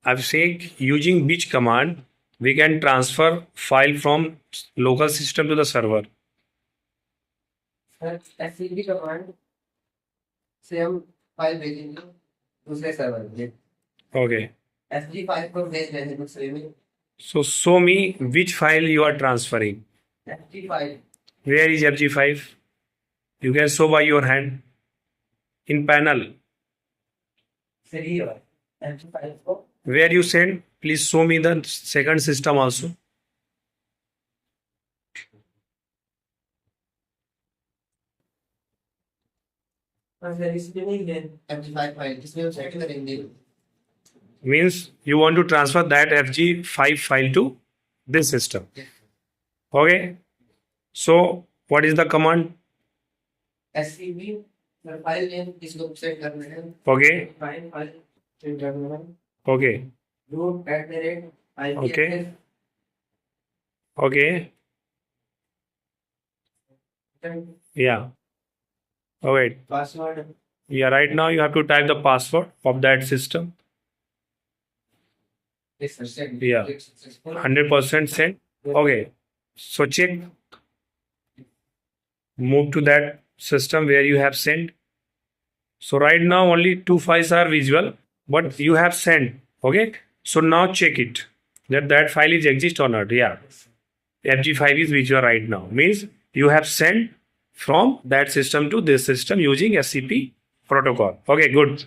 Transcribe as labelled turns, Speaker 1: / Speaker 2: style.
Speaker 1: I'm saying using which command we can transfer file from local system to the server.
Speaker 2: Sir SCB command से हम file भेजेंगे दूसरे server पे.
Speaker 1: Okay.
Speaker 2: SG file को भेज देंगे दूसरे में.
Speaker 1: So show me which file you are transferring.
Speaker 2: SG file.
Speaker 1: Where is FG5? You can show by your hand. In panel.
Speaker 2: Sir ये है एसजी फाइल को.
Speaker 1: Where you send? Please show me the second system also.
Speaker 2: Sir इसमें नहीं है SG file इसमें हम set करेंगे.
Speaker 1: Means you want to transfer that FG5 file to this system. Okay. So what is the command?
Speaker 2: SCB sir file name इसको set करना है.
Speaker 1: Okay.
Speaker 2: File set करना है.
Speaker 1: Okay.
Speaker 2: root @
Speaker 1: Okay. Okay. Yeah. Oh wait.
Speaker 2: Password.
Speaker 1: Yeah. Right now you have to type the password of that system.
Speaker 2: Yes, sir. Send.
Speaker 1: Yeah.
Speaker 2: Click successful.
Speaker 1: 100% send. Okay. So check. Move to that system where you have sent. So right now only 2 files are visual, but you have sent. Okay. So now check it that file is exist or not. Yeah. FG5 is visual right now. Means you have sent from that system to this system using SCP protocol. Okay. Good.